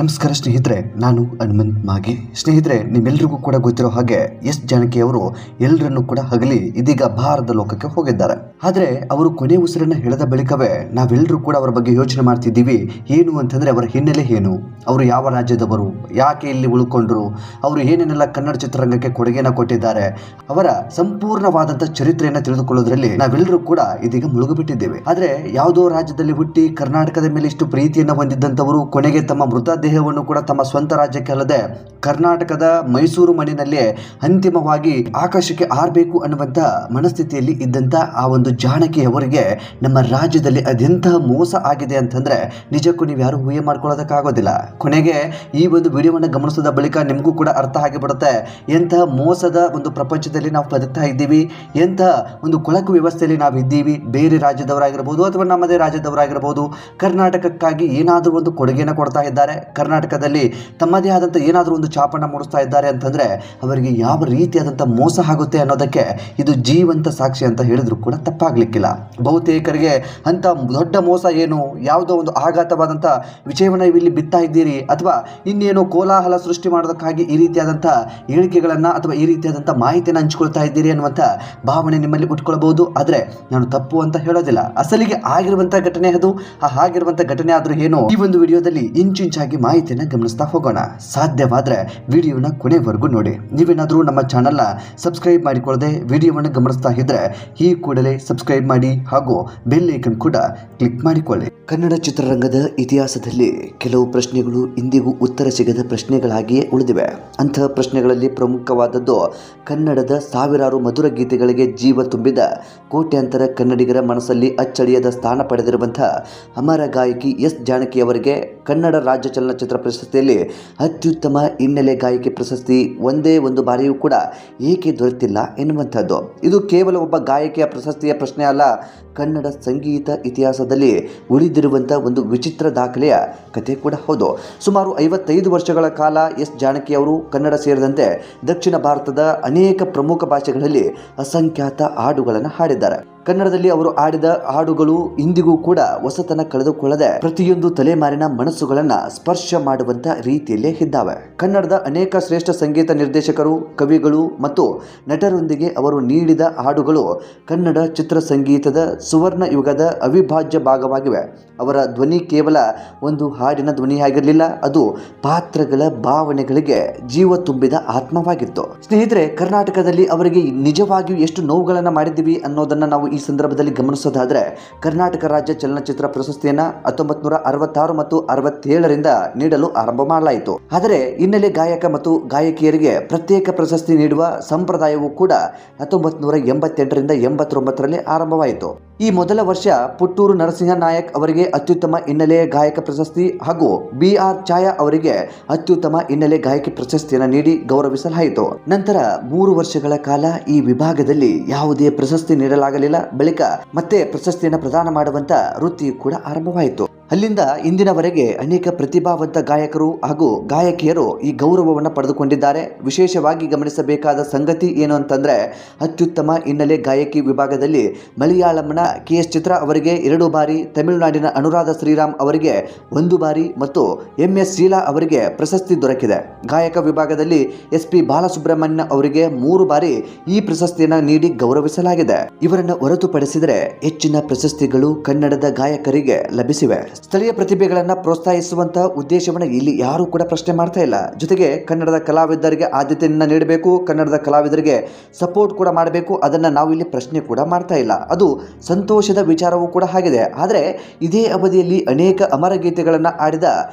ನಮಸ್ಕಾರ ಸ್ನೇಹಿತರೆ, ನಾನು ಹನುಮಂತ್ ಮಾಗಿ. ಸ್ನೇಹಿತರೆ, ನಿಮ್ಮೆಲ್ಲರಿಗೂ ಕೂಡ ಗೊತ್ತಿರೋ ಹಾಗೆ ಎಸ್ ಜಾನಕಿ ಅವರು ಎಲ್ಲರನ್ನೂ ಕೂಡ ಹಗಲಿ ಇದೀಗ ಭಾರತ ಲೋಕಕ್ಕೆ ಹೋಗಿದ್ದಾರೆ. ಆದರೆ ಅವರು ಕೊನೆ ಉಸಿರನ್ನ ಹೇಳದ ಬಳಿಕವೇ ನಾವೆಲ್ಲರೂ ಕೂಡ ಅವರ ಬಗ್ಗೆ ಯೋಚನೆ ಮಾಡ್ತಿದ್ದೀವಿ. ಏನು ಅಂತಂದ್ರೆ ಅವರ ಹಿನ್ನೆಲೆ ಏನು, ಅವರು ಯಾವ ರಾಜ್ಯದವರು, ಯಾಕೆ ಇಲ್ಲಿ ಉಳ್ಕೊಂಡ್ರು, ಅವರು ಏನೇನೆಲ್ಲ ಕನ್ನಡ ಚಿತ್ರರಂಗಕ್ಕೆ ಕೊಡುಗೆಯನ್ನು ಕೊಟ್ಟಿದ್ದಾರೆ, ಅವರ ಸಂಪೂರ್ಣವಾದಂಥ ಚರಿತ್ರೆಯನ್ನು ತಿಳಿದುಕೊಳ್ಳೋದ್ರಲ್ಲಿ ನಾವೆಲ್ಲರೂ ಕೂಡ ಇದೀಗ ಮುಳುಗಿಬಿಟ್ಟಿದ್ದೇವೆ. ಆದರೆ ಯಾವುದೋ ರಾಜ್ಯದಲ್ಲಿ ಹುಟ್ಟಿ ಕರ್ನಾಟಕದ ಮೇಲೆ ಇಷ್ಟು ಪ್ರೀತಿಯನ್ನು ಹೊಂದಿದ್ದಂಥವರು ಕೊನೆಗೆ ತಮ್ಮ ಮೃತದೇಹವನ್ನು ಕೂಡ ತಮ್ಮ ಸ್ವಂತ ರಾಜ್ಯಕ್ಕೆ ಅಲ್ಲದೆ ಕರ್ನಾಟಕದ ಮೈಸೂರು ಮಣ್ಣಿನಲ್ಲಿ ಅಂತಿಮವಾಗಿ ಆಕಾಶಕ್ಕೆ ಆರಬೇಕು ಅನ್ನುವಂಥ ಮನಸ್ಥಿತಿಯಲ್ಲಿ ಇದ್ದಂಥ ಆ ಒಂದು ಜಾನಕಿ ಅವರಿಗೆ ನಮ್ಮ ರಾಜ್ಯದಲ್ಲಿ ಅದೆಂತಹ ಮೋಸ ಆಗಿದೆ ಅಂತಂದ್ರೆ ನಿಜಕ್ಕೂ ನೀವು ಯಾರು ಊಹೆ ಮಾಡ್ಕೊಳ್ಳೋದಕ್ಕಾಗೋದಿಲ್ಲ. ಕೊನೆಗೆ ಈ ಒಂದು ವಿಡಿಯೋವನ್ನು ಗಮನಿಸಿದ ಬಳಿಕ ನಿಮಗೂ ಕೂಡ ಅರ್ಥ ಆಗಿಬಿಡುತ್ತೆ ಎಂತಹ ಮೋಸದ ಒಂದು ಪ್ರಪಂಚದಲ್ಲಿ ನಾವು ಬದುಕ್ತಾ ಇದ್ದೀವಿ, ಎಂತಹ ಒಂದು ಕೊಳಕು ವ್ಯವಸ್ಥೆಯಲ್ಲಿ ನಾವು ಇದ್ದೀವಿ. ಬೇರೆ ರಾಜ್ಯದವರಾಗಿರ್ಬೋದು ಅಥವಾ ನಮ್ಮದೇ ರಾಜ್ಯದವರಾಗಿರ್ಬೋದು ಕರ್ನಾಟಕಕ್ಕಾಗಿ ಏನಾದರೂ ಒಂದು ಕೊಡುಗೆಯನ್ನು ಕೊಡ್ತಾ ಇದ್ದಾರೆ, ಕರ್ನಾಟಕದಲ್ಲಿ ತಮ್ಮದೇ ಆದಂಥ ಏನಾದರೂ ಒಂದು ಛಾಪನ್ನು ಮೂಡಿಸ್ತಾ ಇದ್ದಾರೆ ಅಂತಂದರೆ ಅವರಿಗೆ ಯಾವ ರೀತಿಯಾದಂಥ ಮೋಸ ಆಗುತ್ತೆ ಅನ್ನೋದಕ್ಕೆ ಇದು ಜೀವಂತ ಸಾಕ್ಷಿ ಅಂತ ಹೇಳಿದ್ರು ಕೂಡ ತಪ್ಪಾಗಲಿಕ್ಕಿಲ್ಲ. ಬಹುತೇಕರಿಗೆ ಅಂಥ ದೊಡ್ಡ ಮೋಸ ಏನು, ಯಾವುದೋ ಒಂದು ಆಘಾತವಾದಂಥ ವಿಷಯವನ್ನು ಇಲ್ಲಿ ಬಿತ್ತಾ ಇದ್ದೀರಿ ಅಥವಾ ಇನ್ನೇನೋ ಕೋಲಾಹಲ ಸೃಷ್ಟಿ ಮಾಡೋದಕ್ಕಾಗಿ ಈ ರೀತಿಯಾದಂಥ ಹೇಳಿಕೆಗಳನ್ನು ಅಥವಾ ಈ ರೀತಿಯಾದಂಥ ಮಾಹಿತಿಯನ್ನು ಹಂಚಿಕೊಳ್ತಾ ಇದ್ದೀರಿ ಅನ್ನುವಂಥ ಭಾವನೆ ನಿಮ್ಮಲ್ಲಿ ಉಟ್ಕೊಳ್ಬಹುದು. ಆದರೆ ನಾನು ತಪ್ಪು ಅಂತ ಹೇಳೋದಿಲ್ಲ, ಅಸಲಿಗೆ ಆಗಿರುವಂಥ ಘಟನೆ ಅದು. ಆಗಿರುವಂಥ ಘಟನೆ ಆದರೂ ಏನು, ಈ ಒಂದು ವಿಡಿಯೋದಲ್ಲಿ ಇಂಚಿಂಚಾಗಿ ಮಾಹಿತಿಯನ್ನು ಗಮನಿಸ್ತಾ ಹೋಗೋಣ. ಸಾಧ್ಯವಾದರೆ ವಿಡಿಯೋನ ಕೊನೆವರೆಗೂ ನೋಡಿ. ನೀವೇನಾದರೂ ನಮ್ಮ ಚಾನಲ್ನ ಸಬ್ಸ್ಕ್ರೈಬ್ ಮಾಡಿಕೊಳ್ಳದೆ ವಿಡಿಯೋವನ್ನು ಗಮನಿಸ್ತಾ ಇದ್ರೆ ಈ ಕೂಡಲೇ ಸಬ್ಸ್ಕ್ರೈಬ್ ಮಾಡಿ ಹಾಗೂ ಬೆಲ್ ಐಕನ್ ಕೂಡ ಕ್ಲಿಕ್ ಮಾಡಿಕೊಳ್ಳಿ. ಕನ್ನಡ ಚಿತ್ರರಂಗದ ಇತಿಹಾಸದಲ್ಲಿ ಕೆಲವು ಪ್ರಶ್ನೆಗಳು ಇಂದಿಗೂ ಉತ್ತರ ಸಿಗದ ಪ್ರಶ್ನೆಗಳಾಗಿಯೇ ಉಳಿದಿವೆ. ಅಂತಹ ಪ್ರಶ್ನೆಗಳಲ್ಲಿ ಪ್ರಮುಖವಾದದ್ದು ಕನ್ನಡದ ಸಾವಿರಾರು ಮಧುರ ಗೀತೆಗಳಿಗೆ ಜೀವ ತುಂಬಿದ ಕೋಟ್ಯಾಂತರ ಕನ್ನಡಿಗರ ಮನಸ್ಸಲ್ಲಿ ಅಚ್ಚಳಿಯದ ಸ್ಥಾನ ಪಡೆದಿರುವಂಥ ಅಮರ ಗಾಯಕಿ ಎಸ್ ಜಾನಕಿ ಅವರಿಗೆ ಕನ್ನಡ ರಾಜ್ಯ ಚಲನಚಿತ್ರ ಪ್ರಶಸ್ತಿಯಲ್ಲಿ ಅತ್ಯುತ್ತಮ ಹಿನ್ನೆಲೆ ಗಾಯಕಿ ಪ್ರಶಸ್ತಿ ಒಂದೇ ಒಂದು ಬಾರಿಯೂ ಕೂಡ ಏಕೆ ದೊರೆತಿಲ್ಲ ಎನ್ನುವಂಥದ್ದು. ಇದು ಕೇವಲ ಒಬ್ಬ ಗಾಯಕಿಯ ಪ್ರಶಸ್ತಿಯ ಪ್ರಶ್ನೆ ಅಲ್ಲ, ಕನ್ನಡ ಸಂಗೀತ ಇತಿಹಾಸದಲ್ಲಿ ಉಳಿದಿರುವಂಥ ಒಂದು ವಿಚಿತ್ರ ದಾಖಲೆಯ ಕಥೆ ಕೂಡ ಹೌದು. ಸುಮಾರು 55 ವರ್ಷಗಳ ಕಾಲ ಎಸ್ ಜಾನಕಿ ಅವರು ಕನ್ನಡ ಸೇರಿದಂತೆ ದಕ್ಷಿಣ ಭಾರತದ ಅನೇಕ ಪ್ರಮುಖ ಭಾಷೆಗಳಲ್ಲಿ ಅಸಂಖ್ಯಾತ ಹಾಡುಗಳನ್ನು ಹಾಡಿದ್ದಾರೆ. ಕನ್ನಡದಲ್ಲಿ ಅವರು ಆಡಿದ ಹಾಡುಗಳು ಇಂದಿಗೂ ಕೂಡ ಹೊಸತನ ಕಳೆದುಕೊಳ್ಳದೆ ಪ್ರತಿಯೊಂದು ತಲೆಮಾರಿನ ಮನಸ್ಸುಗಳನ್ನು ಸ್ಪರ್ಶ ಮಾಡುವಂತ ರೀತಿಯಲ್ಲೇ ಇದ್ದಾವೆ. ಕನ್ನಡದ ಅನೇಕ ಶ್ರೇಷ್ಠ ಸಂಗೀತ ನಿರ್ದೇಶಕರು, ಕವಿಗಳು ಮತ್ತು ನಟರೊಂದಿಗೆ ಅವರು ನೀಡಿದ ಹಾಡುಗಳು ಕನ್ನಡ ಚಿತ್ರ ಸಂಗೀತದ ಸುವರ್ಣ ಯುಗದ ಅವಿಭಾಜ್ಯ ಭಾಗವಾಗಿವೆ. ಅವರ ಧ್ವನಿ ಕೇವಲ ಒಂದು ಹಾಡಿನ ಧ್ವನಿಯಾಗಿರಲಿಲ್ಲ, ಅದು ಪಾತ್ರಗಳ ಭಾವನೆಗಳಿಗೆ ಜೀವ ತುಂಬಿದ ಆತ್ಮವಾಗಿತ್ತು. ಸ್ನೇಹಿತರೆ, ಕರ್ನಾಟಕದಲ್ಲಿ ಅವರಿಗೆ ನಿಜವಾಗಿಯೂ ಎಷ್ಟು ನೋವುಗಳನ್ನು ಮಾಡಿದ್ದೀವಿ ಅನ್ನೋದನ್ನು ನಾವು ಈ ಸಂದರ್ಭದಲ್ಲಿ ಗಮನಿಸೋದಾದರೆ ಕರ್ನಾಟಕ ರಾಜ್ಯ ಚಲನಚಿತ್ರ ಪ್ರಶಸ್ತಿಯನ್ನು 1966 ಮತ್ತು 67ರಿಂದ ನೀಡಲು ಆರಂಭ ಮಾಡಲಾಯಿತು. ಆದರೆ ಹಿನ್ನೆಲೆ ಗಾಯಕ ಮತ್ತು ಗಾಯಕಿಯರಿಗೆ ಪ್ರತ್ಯೇಕ ಪ್ರಶಸ್ತಿ ನೀಡುವ ಸಂಪ್ರದಾಯವು ಕೂಡ 1988ರಿಂದ 89ರಲ್ಲಿ ಆರಂಭವಾಯಿತು. ಈ ಮೊದಲ ವರ್ಷ ಪುಟ್ಟೂರು ನರಸಿಂಹ ನಾಯಕ್ ಅವರಿಗೆ ಅತ್ಯುತ್ತಮ ಹಿನ್ನೆಲೆ ಗಾಯಕ ಪ್ರಶಸ್ತಿ ಹಾಗೂ BR ಛಾಯಾ ಅವರಿಗೆ ಅತ್ಯುತ್ತಮ ಹಿನ್ನೆಲೆ ಗಾಯಕಿ ಪ್ರಶಸ್ತಿಯನ್ನು ನೀಡಿ ಗೌರವಿಸಲಾಯಿತು. ನಂತರ 3 ವರ್ಷಗಳ ಕಾಲ ಈ ವಿಭಾಗದಲ್ಲಿ ಯಾವುದೇ ಪ್ರಶಸ್ತಿ ನೀಡಲಾಗಲಿಲ್ಲ. ಬಳಿಕ ಮತ್ತೆ ಪ್ರಶಸ್ತಿಯನ್ನು ಪ್ರದಾನ ಮಾಡುವಂತ ವೃತ್ತಿ ಕೂಡ ಆರಂಭವಾಯಿತು. ಅಲ್ಲಿಂದ ಇಂದಿನವರೆಗೆ ಅನೇಕ ಪ್ರತಿಭಾವಂತ ಗಾಯಕರು ಹಾಗೂ ಗಾಯಕಿಯರು ಈ ಗೌರವವನ್ನು ಪಡೆದುಕೊಂಡಿದ್ದಾರೆ. ವಿಶೇಷವಾಗಿ ಗಮನಿಸಬೇಕಾದ ಸಂಗತಿ ಏನು ಅಂತಂದ್ರೆ ಅತ್ಯುತ್ತಮ ಹಿನ್ನೆಲೆ ಗಾಯಕಿ ವಿಭಾಗದಲ್ಲಿ ಮಲಯಾಳಂನ KS ಚಿತ್ರ ಅವರಿಗೆ 2 ಬಾರಿ, ತಮಿಳುನಾಡಿನ ಅನುರಾಧ ಶ್ರೀರಾಮ್ ಅವರಿಗೆ 1 ಬಾರಿ ಮತ್ತು MS ಶೀಲಾ ಅವರಿಗೆ ಪ್ರಶಸ್ತಿ ದೊರಕಿದೆ. ಗಾಯಕ ವಿಭಾಗದಲ್ಲಿ SP ಬಾಲಸುಬ್ರಹ್ಮಣ್ಯ ಅವರಿಗೆ 3 ಬಾರಿ ಈ ಪ್ರಶಸ್ತಿಯನ್ನು ನೀಡಿ ಗೌರವಿಸಲಾಗಿದೆ. ಇವರನ್ನು ಹೊರತುಪಡಿಸಿದರೆ ಹೆಚ್ಚಿನ ಪ್ರಶಸ್ತಿಗಳು ಕನ್ನಡದ ಗಾಯಕರಿಗೆ ಲಭಿಸಿವೆ. ಸ್ಥಳೀಯ ಪ್ರತಿಭೆಗಳನ್ನು ಪ್ರೋತ್ಸಾಹಿಸುವಂತಹ ಉದ್ದೇಶವನ್ನು ಇಲ್ಲಿ ಯಾರು ಕೂಡ ಪ್ರಶ್ನೆ ಮಾಡ್ತಾ ಇಲ್ಲ. ಜೊತೆಗೆ ಕನ್ನಡದ ಕಲಾವಿದರಿಗೆ ಆದ್ಯತೆಯನ್ನು ನೀಡಬೇಕು, ಕನ್ನಡದ ಕಲಾವಿದರಿಗೆ ಸಪೋರ್ಟ್ ಕೂಡ ಮಾಡಬೇಕು, ಅದನ್ನು ನಾವು ಇಲ್ಲಿ ಪ್ರಶ್ನೆ ಕೂಡ ಮಾಡ್ತಾ ಇಲ್ಲ. ಅದು ಸಂತೋಷದ ವಿಚಾರವೂ ಕೂಡ ಆಗಿದೆ. ಆದರೆ ಇದೇ ಅವಧಿಯಲ್ಲಿ ಅನೇಕ ಅಮರ ಗೀತೆಗಳನ್ನು ಆಡಿದ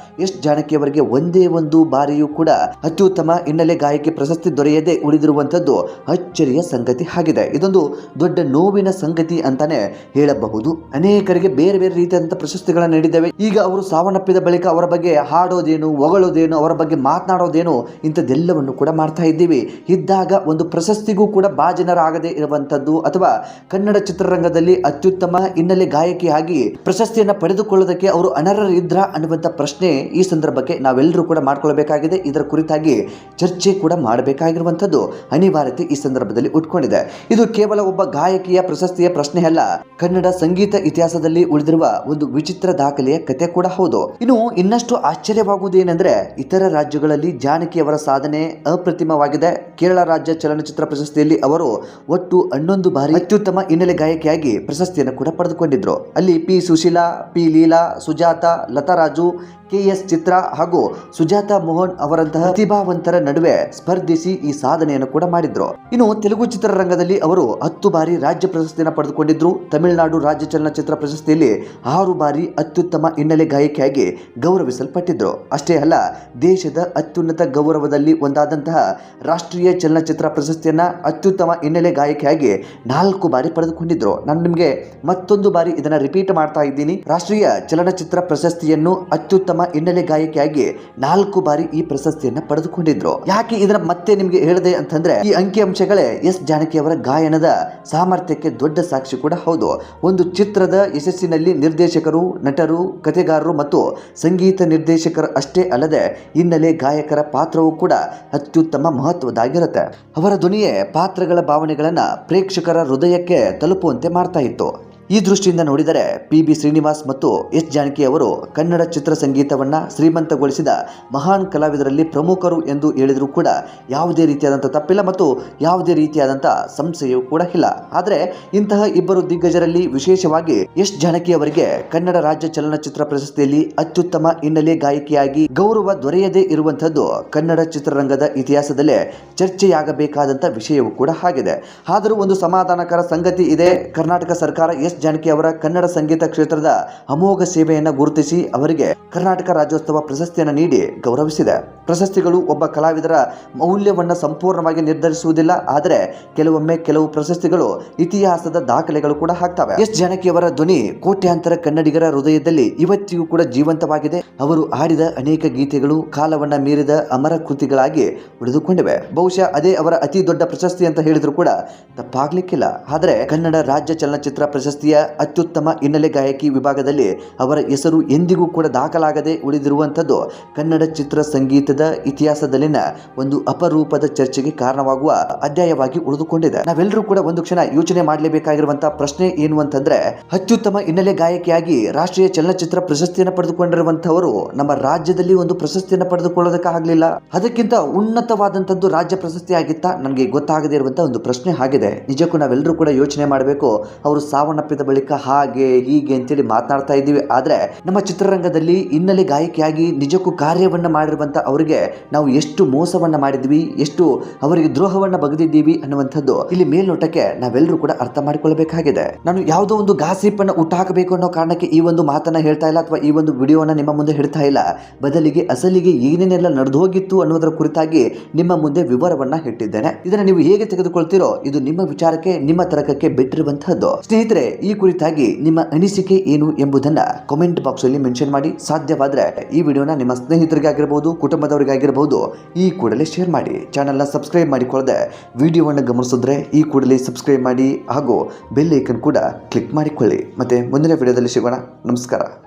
ಎಸ್ ಜಾನಕಿ ಅವರಿಗೆ ಒಂದೇ ಒಂದು ಬಾರಿಯೂ ಕೂಡ ಅತ್ಯುತ್ತಮ ಹಿನ್ನೆಲೆ ಗಾಯಕಿ ಪ್ರಶಸ್ತಿ ದೊರೆಯದೆ ಉಳಿದಿರುವಂಥದ್ದು ಅಚ್ಚರಿಯ ಸಂಗತಿ ಆಗಿದೆ. ಇದೊಂದು ದೊಡ್ಡ ನೋವಿನ ಸಂಗತಿ ಅಂತಾನೆ ಹೇಳಬಹುದು. ಅನೇಕರಿಗೆ ಬೇರೆ ಬೇರೆ ರೀತಿಯಾದಂತಹ ಪ್ರಶಸ್ತಿಗಳನ್ನು ನೀಡಿದ್ದೇವೆ. ಈಗ ಅವರು ಸಾವನ್ನಪ್ಪಿದ ಬಳಿಕ ಅವರ ಬಗ್ಗೆ ಹಾಡೋದೇನು, ಹೊಗಳೋದೇನು, ಅವರ ಬಗ್ಗೆ ಮಾತನಾಡೋದೇನು, ಇಂಥದ್ದೆಲ್ಲವನ್ನು ಕೂಡ ಮಾಡ್ತಾ ಇದ್ದೀವಿ. ಇದ್ದಾಗ ಒಂದು ಪ್ರಶಸ್ತಿಗೂ ಕೂಡ ಭಾಜನರಾಗದೇ ಇರುವಂತದ್ದು ಅಥವಾ ಕನ್ನಡ ಚಿತ್ರರಂಗದಲ್ಲಿ ಅತ್ಯುತ್ತಮ ಹಿನ್ನೆಲೆ ಗಾಯಕಿಯಾಗಿ ಪ್ರಶಸ್ತಿಯನ್ನು ಪಡೆದುಕೊಳ್ಳೋದಕ್ಕೆ ಅವರು ಅನರ್ಹರಿದ್ರ ಅನ್ನುವಂಥ ಪ್ರಶ್ನೆ ಈ ಸಂದರ್ಭಕ್ಕೆ ನಾವೆಲ್ಲರೂ ಕೂಡ ಮಾಡ್ಕೊಳ್ಬೇಕಾಗಿದೆ. ಇದರ ಕುರಿತಾಗಿ ಚರ್ಚೆ ಕೂಡ ಮಾಡಬೇಕಾಗಿರುವಂಥದ್ದು ಅನಿವಾರ್ಯತೆ ಈ ಸಂದರ್ಭದಲ್ಲಿ ಉಟ್ಕೊಂಡಿದೆ. ಇದು ಕೇವಲ ಒಬ್ಬ ಗಾಯಕಿಯ ಪ್ರಶಸ್ತಿಯ ಪ್ರಶ್ನೆ ಅಲ್ಲ, ಕನ್ನಡ ಸಂಗೀತ ಇತಿಹಾಸದಲ್ಲಿ ಉಳಿದಿರುವ ಒಂದು ವಿಚಿತ್ರ ದಾಖಲೆ ದಾಖಲೆಯ ಕತೆ ಕೂಡ ಹೌದು. ಇನ್ನು ಇನ್ನಷ್ಟು ಆಶ್ಚರ್ಯವಾಗುವುದೇನೆಂದ್ರೆ ಇತರ ರಾಜ್ಯಗಳಲ್ಲಿ ಜಾನಕಿ ಅವರ ಸಾಧನೆ ಅಪ್ರತಿಮವಾಗಿದೆ. ಕೇರಳ ರಾಜ್ಯ ಚಲನಚಿತ್ರ ಪ್ರಶಸ್ತಿಯಲ್ಲಿ ಅವರು ಒಟ್ಟು 11 ಬಾರಿ ಅತ್ಯುತ್ತಮ ಹಿನ್ನೆಲೆ ಗಾಯಕಿಯಾಗಿ ಪ್ರಶಸ್ತಿಯನ್ನು ಕೂಡ ಪಡೆದುಕೊಂಡಿದ್ರು. ಅಲ್ಲಿ P Susheela, P Leela, Sujatha, Latha Raju, KS Chitra ಹಾಗೂ ಸುಜಾತ ಮೋಹನ್ ಅವರಂತಹ ಪ್ರತಿಭಾವಂತರ ನಡುವೆ ಸ್ಪರ್ಧಿಸಿ ಈ ಸಾಧನೆಯನ್ನು ಕೂಡ ಮಾಡಿದ್ರು. ಇನ್ನು ತೆಲುಗು ಚಿತ್ರರಂಗದಲ್ಲಿ ಅವರು 10 ಬಾರಿ ರಾಜ್ಯ ಪ್ರಶಸ್ತಿಯನ್ನು ಪಡೆದುಕೊಂಡಿದ್ರು. ತಮಿಳುನಾಡು ರಾಜ್ಯ ಚಲನಚಿತ್ರ ಪ್ರಶಸ್ತಿಯಲ್ಲಿ 6 ಬಾರಿ ಅತ್ಯುತ್ತಮ ಹಿನ್ನೆಲೆ ಗಾಯಕಿಯಾಗಿ ಗೌರವಿಸಲ್ಪಟ್ಟಿದ್ರು. ಅಷ್ಟೇ ಅಲ್ಲ, ದೇಶದ ಅತ್ಯುನ್ನತ ಗೌರವದಲ್ಲಿ ಒಂದಾದಂತಹ ರಾಷ್ಟ್ರೀಯ ಚಲನಚಿತ್ರ ಪ್ರಶಸ್ತಿಯನ್ನ ಅತ್ಯುತ್ತಮ ಹಿನ್ನೆಲೆ ಗಾಯಕಿಯಾಗಿ 4 ಬಾರಿ ಪಡೆದುಕೊಂಡಿದ್ರು. ನಾನು ನಿಮಗೆ ಮತ್ತೊಂದು ಬಾರಿ ಇದನ್ನ ರಿಪೀಟ್ ಮಾಡ್ತಾ ಇದ್ದೀನಿ. ರಾಷ್ಟ್ರೀಯ ಚಲನಚಿತ್ರ ಪ್ರಶಸ್ತಿಯನ್ನು ಅತ್ಯುತ್ತಮ ಹಿನ್ನೆಲೆ ಗಾಯಕಿಯಾಗಿ 4 ಬಾರಿ ಈ ಪ್ರಶಸ್ತಿಯನ್ನ ಪಡೆದುಕೊಂಡಿದ್ರು. ಯಾಕೆ ಇದನ್ನ ಮತ್ತೆ ನಿಮಗೆ ಹೇಳಿದೆ ಅಂತಂದ್ರೆ ಈ ಅಂಕಿಅಂಶಗಳೇ ಎಸ್ ಜಾನಕಿ ಅವರ ಗಾಯನದ ಸಾಮರ್ಥ್ಯಕ್ಕೆ ದೊಡ್ಡ ಸಾಕ್ಷಿ ಕೂಡ ಹೌದು. ಒಂದು ಚಿತ್ರದ ಯಶಸ್ಸಿನಲ್ಲಿ ನಿರ್ದೇಶಕರು, ನಟರು, ಕಥೆಗಾರರು ಮತ್ತು ಸಂಗೀತ ನಿರ್ದೇಶಕರು ಅಷ್ಟೇ ಅಲ್ಲದೆ ಹಿನ್ನೆಲೆ ಗಾಯಕರ ಪಾತ್ರವೂ ಕೂಡ ಅತ್ಯುತ್ತಮ ಮಹತ್ವದಾಗಿರುತ್ತೆ. ಅವರ ಧ್ವನಿಯೇ ಪಾತ್ರಗಳ ಭಾವನೆಗಳನ್ನ ಪ್ರೇಕ್ಷಕರ ಹೃದಯಕ್ಕೆ ತಲುಪುವಂತೆ ಮಾಡ್ತಾ ಇತ್ತು. ಈ ದೃಷ್ಟಿಯಿಂದ ನೋಡಿದರೆ PB ಶ್ರೀನಿವಾಸ್ ಮತ್ತು ಎಸ್ ಜಾನಕಿ ಅವರು ಕನ್ನಡ ಚಿತ್ರಸಂಗೀತವನ್ನ ಶ್ರೀಮಂತಗೊಳಿಸಿದ ಮಹಾನ್ ಕಲಾವಿದರಲ್ಲಿ ಪ್ರಮುಖರು ಎಂದು ಹೇಳಿದರೂ ಕೂಡ ಯಾವುದೇ ರೀತಿಯಾದಂಥ ತಪ್ಪಿಲ್ಲ ಮತ್ತು ಯಾವುದೇ ರೀತಿಯಾದಂಥ ಸಂಶಯವೂ ಕೂಡ ಇಲ್ಲ. ಆದರೆ ಇಂತಹ ಇಬ್ಬರು ದಿಗ್ಗಜರಲ್ಲಿ ವಿಶೇಷವಾಗಿ ಎಸ್ ಜಾನಕಿ ಅವರಿಗೆ ಕನ್ನಡ ರಾಜ್ಯ ಚಲನಚಿತ್ರ ಪ್ರಶಸ್ತಿಯಲ್ಲಿ ಅತ್ಯುತ್ತಮ ಹಿನ್ನೆಲೆ ಗಾಯಕಿಯಾಗಿ ಗೌರವ ದೊರೆಯದೇ ಇರುವಂತಹದ್ದು ಕನ್ನಡ ಚಿತ್ರರಂಗದ ಇತಿಹಾಸದಲ್ಲೇ ಚರ್ಚೆಯಾಗಬೇಕಾದಂಥ ವಿಷಯವೂ ಕೂಡ ಆಗಿದೆ. ಆದರೂ ಒಂದು ಸಮಾಧಾನಕರ ಸಂಗತಿ ಇದೆ. ಕರ್ನಾಟಕ ಸರ್ಕಾರ ಎಸ್ ಜಾನಕಿ ಅವರ ಕನ್ನಡ ಸಂಗೀತ ಕ್ಷೇತ್ರದ ಅಮೋಘ ಸೇವೆಯನ್ನು ಗುರುತಿಸಿ ಅವರಿಗೆ ಕರ್ನಾಟಕ ರಾಜ್ಯೋತ್ಸವ ಪ್ರಶಸ್ತಿಯನ್ನು ನೀಡಿ ಗೌರವಿಸಿದೆ. ಪ್ರಶಸ್ತಿಗಳು ಒಬ್ಬ ಕಲಾವಿದರ ಮೌಲ್ಯವನ್ನು ಸಂಪೂರ್ಣವಾಗಿ ನಿರ್ಧರಿಸುವುದಿಲ್ಲ. ಆದರೆ ಕೆಲವೊಮ್ಮೆ ಕೆಲವು ಪ್ರಶಸ್ತಿಗಳು ಇತಿಹಾಸದ ದಾಖಲೆಗಳು ಕೂಡ ಆಗ್ತವೆ. ಎಸ್ ಜಾನಕಿ ಅವರ ಧ್ವನಿ ಕೋಟ್ಯಾಂತರ ಕನ್ನಡಿಗರ ಹೃದಯದಲ್ಲಿ ಇವತ್ತಿಗೂ ಕೂಡ ಜೀವಂತವಾಗಿದೆ. ಅವರು ಹಾಡಿದ ಅನೇಕ ಗೀತೆಗಳು ಕಾಲವನ್ನ ಮೀರಿದ ಅಮರ ಕೃತಿಗಳಾಗಿ ಉಳಿದುಕೊಂಡಿವೆ. ಬಹುಶಃ ಅದೇ ಅವರ ಅತಿ ದೊಡ್ಡ ಪ್ರಶಸ್ತಿ ಅಂತ ಹೇಳಿದ್ರು ಕೂಡ ತಪ್ಪಾಗ್ಲಿಕ್ಕಿಲ್ಲ. ಆದರೆ ಕನ್ನಡ ರಾಜ್ಯ ಚಲನಚಿತ್ರ ಪ್ರಶಸ್ತಿಯ ಅತ್ಯುತ್ತಮ ಹಿನ್ನೆಲೆ ಗಾಯಕಿ ವಿಭಾಗದಲ್ಲಿ ಅವರ ಹೆಸರು ಎಂದಿಗೂ ಕೂಡ ದಾಖಲಾಗದೆ ಉಳಿದಿರುವಂಥದ್ದು ಕನ್ನಡ ಚಿತ್ರ ಸಂಗೀತದ ಇತಿಹಾಸದಲ್ಲಿನ ಒಂದು ಅಪರೂಪದ ಚರ್ಚೆಗೆ ಕಾರಣವಾಗುವ ಅಧ್ಯಾಯವಾಗಿ ಉಳಿದುಕೊಂಡಿದೆ. ನಾವೆಲ್ಲರೂ ಕೂಡ ಒಂದು ಕ್ಷಣ ಯೋಚನೆ ಮಾಡಲೇಬೇಕಾಗಿರುವಂತಹ ಪ್ರಶ್ನೆ ಏನು ಅಂತಂದ್ರೆ, ಅತ್ಯುತ್ತಮ ಹಿನ್ನೆಲೆ ಗಾಯಕಿಯಾಗಿ ರಾಷ್ಟ್ರೀಯ ಚಲನಚಿತ್ರ ಪ್ರಶಸ್ತಿಯನ್ನು ಪಡೆದುಕೊಂಡಿರುವಂತಹವರು ನಮ್ಮ ರಾಜ್ಯದಲ್ಲಿ ಒಂದು ಪ್ರಶಸ್ತಿಯನ್ನು ಪಡೆದುಕೊಳ್ಳೋದಕ್ಕಾಗಲಿಲ್ಲ. ಅದಕ್ಕಿಂತ ಉನ್ನತವಾದಂಥದ್ದು ರಾಜ್ಯ ಪ್ರಶಸ್ತಿ ಆಗಿತ್ತಾ? ನನಗೆ ಗೊತ್ತಾಗದೇ ಇರುವಂತಹ ಒಂದು ಪ್ರಶ್ನೆ ಆಗಿದೆ. ನಿಜಕ್ಕೂ ನಾವೆಲ್ಲರೂ ಕೂಡ ಯೋಚನೆ ಮಾಡಬೇಕು. ಅವರು ಸಾವನ್ನಪ್ಪಿದ ಬಳಿಕ ಹಾಗೆ ಹೀಗೆ ಅಂತೇಳಿ ಮಾತನಾಡ್ತಾ ಇದ್ದೀವಿ. ಆದರೆ ನಮ್ಮ ಚಿತ್ರರಂಗದಲ್ಲಿ ಹಿನ್ನೆಲೆ ಗಾಯಕಿಯಾಗಿ ನಿಜಕ್ಕೂ ಕಾರ್ಯವನ್ನ ಮಾಡಿರುವಂತ ಅವರಿಗೆ ನಾವು ಎಷ್ಟು ಮೋಸವನ್ನ ಮಾಡಿದ್ವಿ, ಎಷ್ಟು ಅವರಿಗೆ ದ್ರೋಹವನ್ನ ಬಗೆದಿದ್ದೀವಿ ಅನ್ನುವಂಥದ್ದು ಇಲ್ಲಿ ಮೇಲ್ನೋಟಕ್ಕೆ ನಾವೆಲ್ಲರೂ ಕೂಡ ಅರ್ಥ ಮಾಡಿಕೊಳ್ಳಬೇಕಾಗಿದೆ. ನಾನು ಯಾವುದೋ ಒಂದು ಗಾಸಿಪ್ ಅನ್ನ ಹುಟ್ಟಾಕಬೇಕು ಅನ್ನೋ ಕಾರಣಕ್ಕೆ ಈ ಒಂದು ಮಾತನ್ನ ಹೇಳ್ತಾ ಇಲ್ಲ ಅಥವಾ ಈ ಒಂದು ವಿಡಿಯೋನ ನಿಮ್ಮ ಮುಂದೆ ಹೇಳ್ತಾ ಇಲ್ಲ. ಬದಲಿಗೆ ಅಸಲಿಗೆ ಏನೇನೆಲ್ಲ ನಡೆದು ಹೋಗಿತ್ತು ಅನ್ನೋದರ ಕುರಿತಾಗಿ ನಿಮ್ಮ ಮುಂದೆ ವಿವರವನ್ನ ಇಟ್ಟಿದ್ದೇನೆ. ಇದನ್ನ ನೀವು ಹೇಗೆ ತೆಗೆದುಕೊಳ್ತೀರೋ ಇದು ನಿಮ್ಮ ವಿಚಾರಕ್ಕೆ, ನಿಮ್ಮ ತರಕಕ್ಕೆ ಬಿಟ್ಟಿರುವಂತಹದ್ದು. ಸ್ನೇಹಿತರೆ, ಈ ಕುರಿತಾಗಿ ನಿಮ್ಮ ಅನಿಸಿಕೆ ಏನು ಎಂಬುದನ್ನ ಕಾಮೆಂಟ್ ಬಾಕ್ಸ್ ಅಲ್ಲಿ ಮೆನ್ಷನ್ ಮಾಡಿ. ಸಾಧ್ಯವಾದ್ರೆ ಈ ವಿಡಿಯೋನ ನಿಮ್ಮ ಸ್ನೇಹಿತರಿಗಾಗಿರಬಹುದು, ಕುಟುಂಬದವರಿಗಾಗಿರಬಹುದು ಈ ಕೂಡಲೇ ಶೇರ್ ಮಾಡಿ. ಚಾನೆಲ್ನ ಸಬ್ಸ್ಕ್ರೈಬ್ ಮಾಡಿಕೊಳ್ಳದೆ ವಿಡಿಯೋವನ್ನು ಗಮನಿಸಿದ್ರೆ ಈ ಕೂಡಲೇ ಸಬ್ಸ್ಕ್ರೈಬ್ ಮಾಡಿ ಹಾಗೂ ಬೆಲ್ ಐಕನ್ ಕೂಡ ಕ್ಲಿಕ್ ಮಾಡಿಕೊಳ್ಳಿ. ಮತ್ತೆ ಮುಂದಿನ ವಿಡಿಯೋದಲ್ಲಿ ಸಿಗೋಣ. ನಮಸ್ಕಾರ.